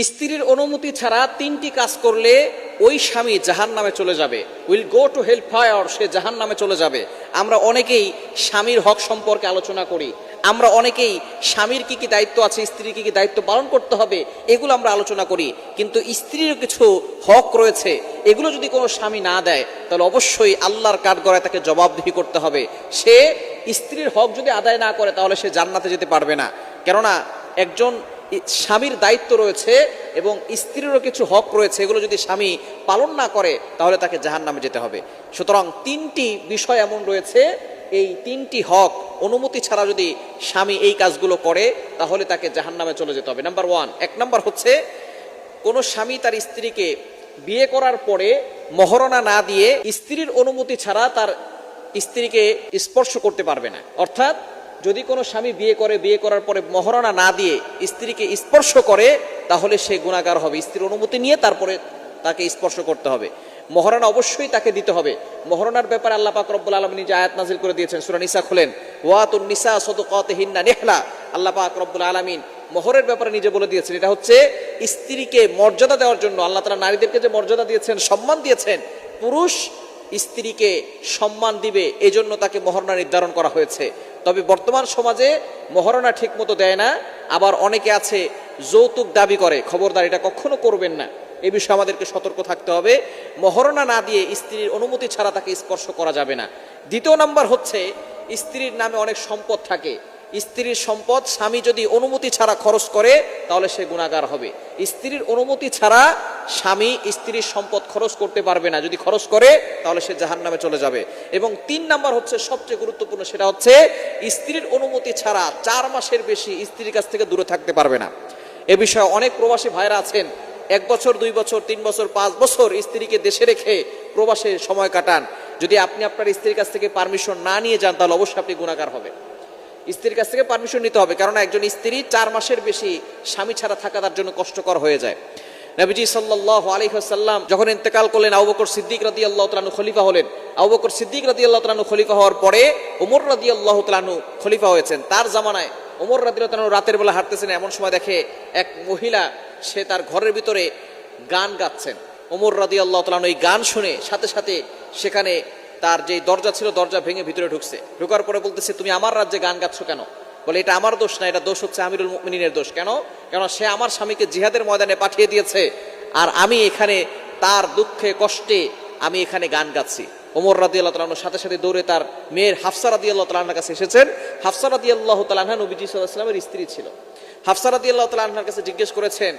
স্ত্রীর অনুমতি ছাড়া তিনটি কাজ করলে ওই স্বামী জাহান্নামে চলে যাবে, will go to hell fire, সে জাহান্নামে চলে যাবে। আমরা অনেকেই স্বামীর হক সম্পর্কে আলোচনা করি, আমরা অনেকেই স্বামীর কি কি দায়িত্ব আছে, স্ত্রীর কি কি দায়িত্ব পালন করতে হবে, এগুলো আমরা আলোচনা করি। কিন্তু স্ত্রীর কিছু হক রয়েছে, এগুলো যদি কোনো স্বামী না দেয় তাহলে অবশ্যই আল্লাহর কাঠগড়ায় তাকে জবাবদিহি করতে হবে। সে স্ত্রীর হক যদি আদায় না করে তাহলে সে জান্নাতে যেতে পারবে না। কেননা একজন স্বামীর দায়িত্ব রয়েছে এবং স্ত্রীরও কিছু হক রয়েছে, এগুলো যদি স্বামী পালন না করে তাহলে তাকে জাহান্নামে যেতে হবে। সুতরাং তিনটি বিষয় এমন রয়েছে, এই তিনটি হক অনুমতি ছাড়া যদি স্বামী এই কাজগুলো করে তাহলে তাকে জাহান্নামে চলে যেতে হবে। নাম্বার ওয়ান, এক নাম্বার হচ্ছে কোনো স্বামী তার স্ত্রীকে বিয়ে করার পরে মহরণা না দিয়ে স্ত্রীর অনুমতি ছাড়া তার স্ত্রীকে স্পর্শ করতে পারবে না। অর্থাৎ যদি কোনো স্বামী বিয়ে করে, বিয়ে করার পরে মহরণা না দিয়ে স্ত্রীকে স্পর্শ করে তাহলে সে গুনাহগার হবে। স্ত্রীর অনুমতি নিয়ে তারপরে তাকে স্পর্শ করতে হবে। মহরণা অবশ্যই তাকে দিতে হবে। মহরণার ব্যাপারে আল্লাহ পাক রব্বুল আলামিন যে আয়াত নাযিল করে দিয়েছেন, সূরা নিসা খুলেন, ওয়াতুন নিসা সাদকাতিহিন্না নিহলা। আল্লাহ পাক রব্বুল আলামিন মোহরের ব্যাপারে নিজে বলে দিয়েছেন, এটা হচ্ছে স্ত্রীকে মর্যাদা দেওয়ার জন্য। আল্লাহ তাআলা নারীদেরকে যে মর্যাদা দিয়েছেন, সম্মান দিয়েছেন, পুরুষ স্ত্রীকে সম্মান দিবে এজন্য তাকে মহরণা নির্ধারণ করা হয়েছে। তবে বর্তমান সমাজে মহরণা ঠিক মতো দেয় না, আবার অনেকে আছে যৌতুক দাবি করে। খবরদার, এটা কখনো করবেন না, এ বিষয়ে আমাদেরকে সতর্ক থাকতে হবে। মহরণা না দিয়ে স্ত্রীর অনুমতি ছাড়া তাকে স্পর্শ করা যাবে না। দ্বিতীয় নাম্বার হচ্ছে স্ত্রীর নামে অনেক সম্পদ থাকে, স্ত্রীর সম্পদ স্বামী যদি অনুমতি ছাড়া খরচ করে তাহলে সে গুনাহগার হবে। স্ত্রীর অনুমতি ছাড়া স্বামী স্ত্রীর সম্পদ খরচ করতে পারবে না, যদি খরচ করে তাহলে সে জাহান্নামে চলে যাবে। এবং তিন নাম্বার হচ্ছে সবচেয়ে গুরুত্বপূর্ণ, সেটা হচ্ছে স্ত্রীর অনুমতি ছাড়া 4 মাসের বেশি স্ত্রীর কাছ থেকে দূরে থাকতে পারবে না। এ বিষয়ে অনেক প্রবাসী ভাইরা আছেন 1 বছর 2 বছর 3 বছর 5 বছর স্ত্রীকে দেশে রেখে প্রবাসে সময় কাটান। যদি আপনি আপনার স্ত্রীর কাছ থেকে পারমিশন না নিয়ে যান তাহলে অবশ্যই আপনি গুনাহগার হবেন। স্ত্রীর কাছ থেকে পারমিশন নিতে হবে, কারণ একজন স্ত্রী 4 মাসের বেশি স্বামী ছাড়া থাকা তার জন্য কষ্টকর হয়ে যায়। নবীজি সাল্লাল্লাহু আলাইহি ওয়াসাল্লাম যখন ইন্তেকাল করলেন, আবু বকর সিদ্দিক রাদিয়াল্লাহু তাআলা খলিফা হলেন। আবু বকর সিদ্দিক রাদিয়াল্লাহু তাআলা খলিফা হওয়ার পরে ওমর রাদিয়াল্লাহু তাআলা খলিফা হয়েছেন। তার জামানায় ওমর রাদিয়াল্লাহু তাআলা রাতের বেলা হাঁটতেছেন, এমন সময় দেখে এক মহিলা, সে তার ঘরের ভিতরে গান গাচ্ছেন। ওমর রাদিয়াল্লাহু তাআলা এই গান শুনে সাথে সাথে সেখানে তার যে দরজা ছিল দরজা ভেঙে ভিতরে ঢুকছে। ঢোকার পরে বলতেছে, তুমি আমার রাজ্যে গান গাচ্ছ কেন? বলে, এটা আমার দোষ না, এটা দোষ হচ্ছে আমিরুল মুমিনিনের দোষ। কেন? কারণ সে আমার স্বামীকে জিহাদের ময়দানে পাঠিয়ে দিয়েছে, আর আমি এখানে তার দুঃখে কষ্টে আমি এখানে গান গাচ্ছি। ওমর রাদিয়াল্লাহু তাআলা সাথে সাথে দৌড়ে তার মেয়ের হাফসা রাদিয়াল্লাহু তাআলার কাছে এসেছেন। হাফসা রাদিয়াল্লাহু তাআলা নবীজি সাল্লাল্লাহু আলাইহি ওয়াসাল্লামের স্ত্রী ছিল। হাফসা রাদিয়াল্লাহু তাআলার কাছে জিজ্ঞেস করেছেন